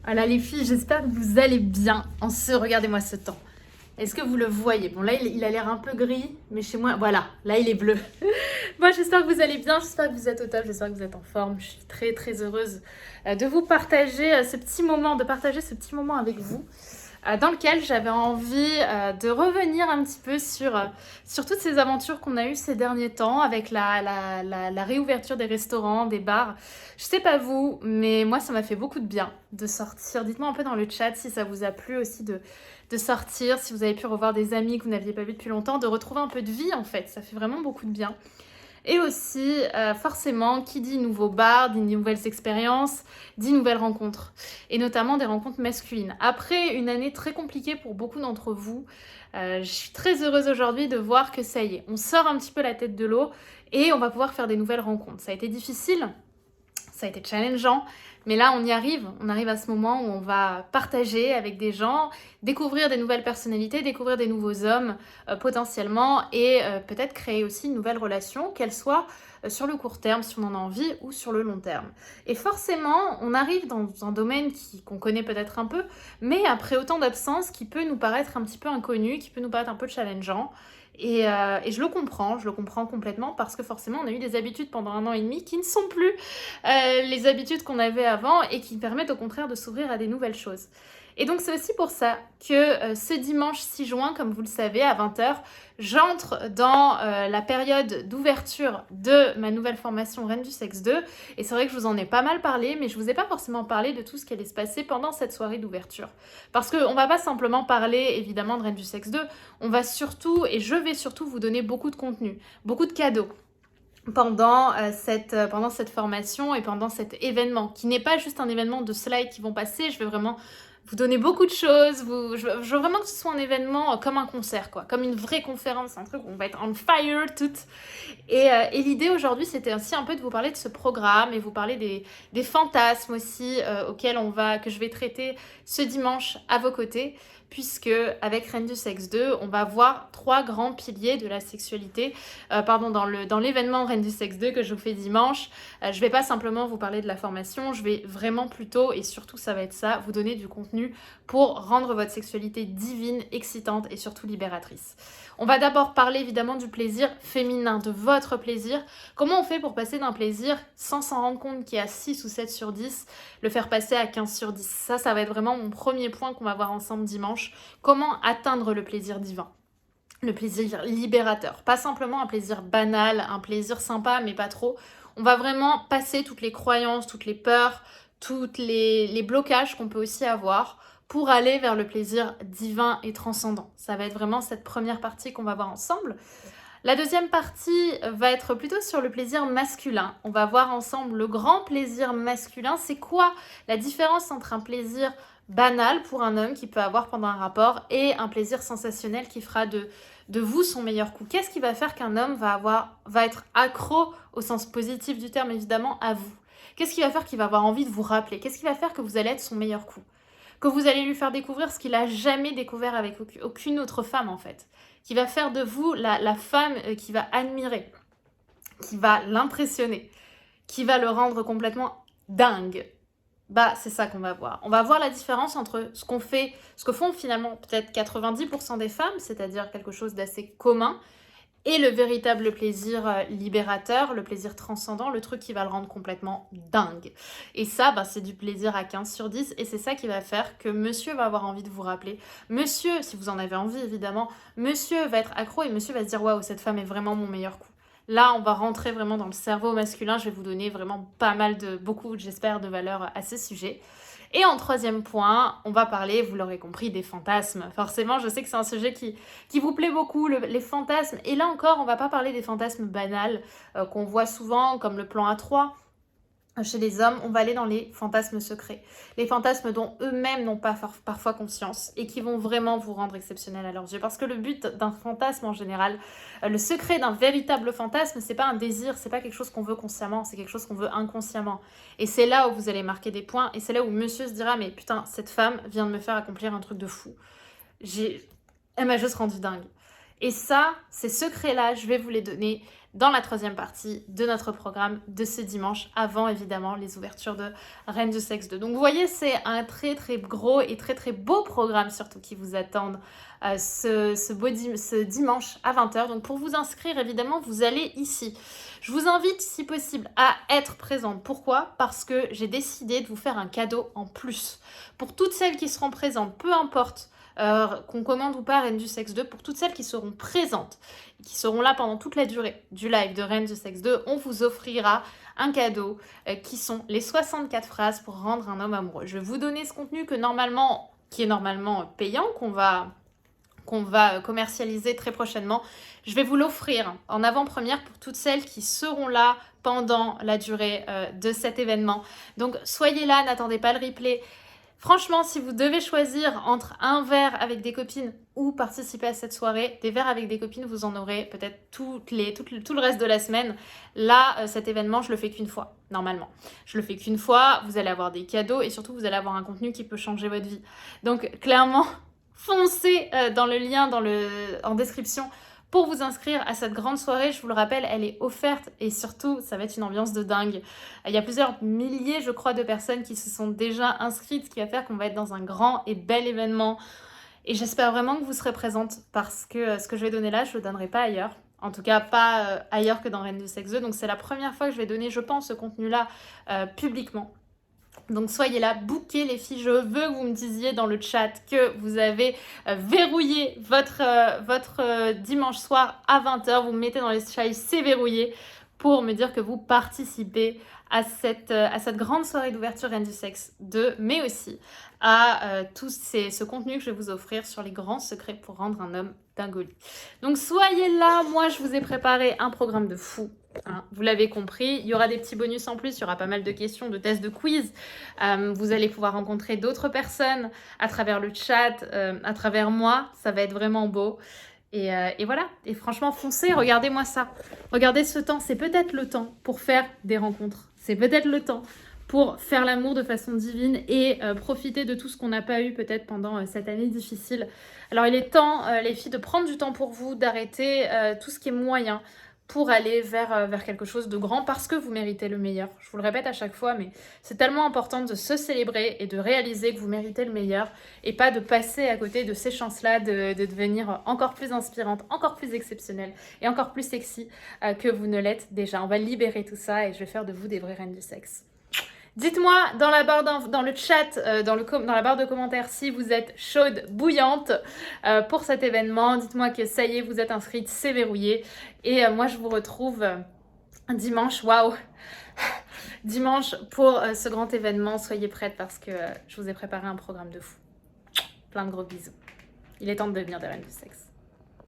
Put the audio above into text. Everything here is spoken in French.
Voilà les filles, j'espère que vous allez bien regardez-moi ce temps. Est-ce que vous le voyez? Bon là il a l'air un peu gris, mais chez moi, voilà, là il est bleu. Moi j'espère que vous allez bien, j'espère que vous êtes au top, j'espère que vous êtes en forme. Je suis très très heureuse de vous partager ce petit moment, avec vous. Dans lequel j'avais envie de revenir un petit peu sur toutes ces aventures qu'on a eues ces derniers temps avec la réouverture des restaurants, des bars. Je sais pas vous, mais moi ça m'a fait beaucoup de bien de sortir. Dites-moi un peu dans le chat si ça vous a plu aussi de sortir, si vous avez pu revoir des amis que vous n'aviez pas vus depuis longtemps, de retrouver un peu de vie en fait. Ça fait vraiment beaucoup de bien. Et aussi, forcément, qui dit nouveau bar, dit nouvelles expériences, dit nouvelles rencontres. Et notamment des rencontres masculines. Après une année très compliquée pour beaucoup d'entre vous, je suis très heureuse aujourd'hui de voir que ça y est, on sort un petit peu la tête de l'eau et on va pouvoir faire des nouvelles rencontres. Ça a été difficile, ça a été challengeant, mais là on arrive à ce moment où on va partager avec des gens, découvrir des nouvelles personnalités, découvrir des nouveaux hommes potentiellement et peut-être créer aussi une nouvelle relation, qu'elle soit sur le court terme si on en a envie ou sur le long terme. Et forcément on arrive dans un domaine qu'on connaît peut-être un peu, mais après autant d'absence qui peut nous paraître un petit peu inconnu, qui peut nous paraître un peu challengeant. Et je le comprends complètement parce que forcément on a eu des habitudes pendant 1 an et demi qui ne sont plus les habitudes qu'on avait avant et qui permettent au contraire de s'ouvrir à des nouvelles choses. Et donc c'est aussi pour ça que ce dimanche 6 juin, comme vous le savez, à 20h, j'entre dans la période d'ouverture de ma nouvelle formation Reine du Sexe 2. Et c'est vrai que je vous en ai pas mal parlé, mais je vous ai pas forcément parlé de tout ce qui allait se passer pendant cette soirée d'ouverture. Parce qu'on va pas simplement parler évidemment de Reine du Sexe 2, on va surtout, et je vais surtout vous donner beaucoup de contenu, beaucoup de cadeaux pendant cette formation et pendant cet événement, qui n'est pas juste un événement de slides qui vont passer. Je vais vraiment vous donner beaucoup de choses. Je veux vraiment que ce soit un événement comme un concert, quoi, comme une vraie conférence, un truc où on va être on fire toutes. Et l'idée aujourd'hui, c'était aussi un peu de vous parler de ce programme et vous parler des fantasmes aussi que je vais traiter ce dimanche à vos côtés. Puisque avec Reine du Sexe 2, on va voir 3 grands piliers de la sexualité. Dans l'événement Reine du Sexe 2 que je vous fais dimanche, je vais pas simplement vous parler de la formation, je vais vraiment plutôt, et surtout ça va être ça, vous donner du contenu pour rendre votre sexualité divine, excitante et surtout libératrice. On va d'abord parler évidemment du plaisir féminin, de votre plaisir. Comment on fait pour passer d'un plaisir sans s'en rendre compte qui est à 6 ou 7 sur 10, le faire passer à 15 sur 10. Ça va être vraiment mon premier point qu'on va voir ensemble dimanche. Comment atteindre le plaisir divin, le plaisir libérateur. Pas simplement un plaisir banal, un plaisir sympa, mais pas trop. On va vraiment passer toutes les croyances, toutes les peurs, tous les blocages qu'on peut aussi avoir pour aller vers le plaisir divin et transcendant. Ça va être vraiment cette première partie qu'on va voir ensemble. La deuxième partie va être plutôt sur le plaisir masculin. On va voir ensemble le grand plaisir masculin. C'est quoi la différence entre un plaisir banal pour un homme qui peut avoir pendant un rapport et un plaisir sensationnel qui fera de vous son meilleur coup? Qu'est-ce qui va faire qu'un homme va être accro au sens positif du terme évidemment à vous? Qu'est-ce qui va faire qu'il va avoir envie de vous rappeler? Qu'est-ce qui va faire que vous allez être son meilleur coup? Que vous allez lui faire découvrir ce qu'il n'a jamais découvert avec aucune autre femme en fait. Qui va faire de vous la femme qui va admirer, qui va l'impressionner, qui va le rendre complètement dingue. Bah, c'est ça qu'on va voir. On va voir la différence entre ce que font finalement peut-être 90% des femmes, c'est-à-dire quelque chose d'assez commun, et le véritable plaisir libérateur, le plaisir transcendant, le truc qui va le rendre complètement dingue. Et ça, c'est du plaisir à 15 sur 10, et c'est ça qui va faire que monsieur va avoir envie de vous rappeler. Monsieur, si vous en avez envie évidemment, monsieur va être accro et monsieur va se dire « Waouh, cette femme est vraiment mon meilleur coup ». Là, on va rentrer vraiment dans le cerveau masculin. Je vais vous donner vraiment beaucoup, j'espère, de valeur à ce sujet. Et en troisième point, on va parler, vous l'aurez compris, des fantasmes. Forcément, je sais que c'est un sujet qui vous plaît beaucoup, les fantasmes. Et là encore, on va pas parler des fantasmes banals qu'on voit souvent, comme le plan A3. Chez les hommes, on va aller dans les fantasmes secrets. Les fantasmes dont eux-mêmes n'ont pas parfois conscience et qui vont vraiment vous rendre exceptionnel à leurs yeux. Parce que le but d'un fantasme en général, le secret d'un véritable fantasme, c'est pas un désir, c'est pas quelque chose qu'on veut consciemment, c'est quelque chose qu'on veut inconsciemment. Et c'est là où vous allez marquer des points et c'est là où monsieur se dira « Mais putain, cette femme vient de me faire accomplir un truc de fou. Elle m'a juste rendu dingue. » Et ça, ces secrets-là, je vais vous les donner dans la troisième partie de notre programme de ce dimanche, avant évidemment les ouvertures de Reine du Sexe 2. Donc vous voyez, c'est un très très gros et très très beau programme surtout qui vous attendent ce dimanche à 20h. Donc pour vous inscrire, évidemment, vous allez ici. Je vous invite, si possible, à être présente. Pourquoi ? Parce que j'ai décidé de vous faire un cadeau en plus. Pour toutes celles qui seront présentes, peu importe qu'on commande ou pas Reine du Sexe 2, pour toutes celles qui seront présentes, qui seront là pendant toute la durée du live de Reine du Sexe 2, on vous offrira un cadeau qui sont les 64 phrases pour rendre un homme amoureux. Je vais vous donner ce contenu qui est normalement payant, qu'on va commercialiser très prochainement. Je vais vous l'offrir en avant-première pour toutes celles qui seront là pendant la durée de cet événement. Donc soyez là, n'attendez pas le replay. Franchement, si vous devez choisir entre un verre avec des copines ou participer à cette soirée, des verres avec des copines, vous en aurez peut-être tout le reste de la semaine. Là, cet événement, je le fais qu'une fois, normalement. Je le fais qu'une fois, vous allez avoir des cadeaux et surtout, vous allez avoir un contenu qui peut changer votre vie. Donc, clairement, foncez dans le lien en description pour vous inscrire à cette grande soirée. Je vous le rappelle, elle est offerte et surtout, ça va être une ambiance de dingue. Il y a plusieurs milliers, je crois, de personnes qui se sont déjà inscrites, ce qui va faire qu'on va être dans un grand et bel événement. Et j'espère vraiment que vous serez présentes parce que ce que je vais donner là, je ne le donnerai pas ailleurs. En tout cas, pas ailleurs que dans Reine du Sexe 2. Donc, c'est la première fois que je vais donner, je pense, ce contenu-là publiquement. Donc soyez là, bookez les filles. Je veux que vous me disiez dans le chat que vous avez verrouillé votre dimanche soir à 20h. Vous me mettez dans les chats, c'est verrouillé, pour me dire que vous participez à cette grande soirée d'ouverture Reine du Sexe 2, mais aussi à ce contenu que je vais vous offrir sur les grands secrets pour rendre un homme dingue. Donc soyez là, moi je vous ai préparé un programme de fou. Hein, vous l'avez compris, il y aura des petits bonus en plus, il y aura pas mal de questions, de tests, de quiz. Vous allez pouvoir rencontrer d'autres personnes à travers le chat, à travers moi. Ça va être vraiment beau. Et voilà. Et franchement, foncez, regardez-moi ça. Regardez ce temps. C'est peut-être le temps pour faire des rencontres. C'est peut-être le temps pour faire l'amour de façon divine et profiter de tout ce qu'on n'a pas eu peut-être pendant cette année difficile. Alors, il est temps, les filles, de prendre du temps pour vous, d'arrêter tout ce qui est moyen pour aller vers quelque chose de grand parce que vous méritez le meilleur. Je vous le répète à chaque fois, mais c'est tellement important de se célébrer et de réaliser que vous méritez le meilleur et pas de passer à côté de ces chances-là de devenir encore plus inspirante, encore plus exceptionnelle et encore plus sexy que vous ne l'êtes déjà. On va libérer tout ça et je vais faire de vous des vraies reines du sexe. Dites-moi dans le chat, dans la barre de commentaires, si vous êtes chaude, bouillante pour cet événement. Dites-moi que ça y est, vous êtes inscrite, c'est verrouillé. Et moi, je vous retrouve dimanche, waouh, dimanche pour ce grand événement. Soyez prêtes parce que je vous ai préparé un programme de fou. Plein de gros bisous. Il est temps de devenir des reines du sexe.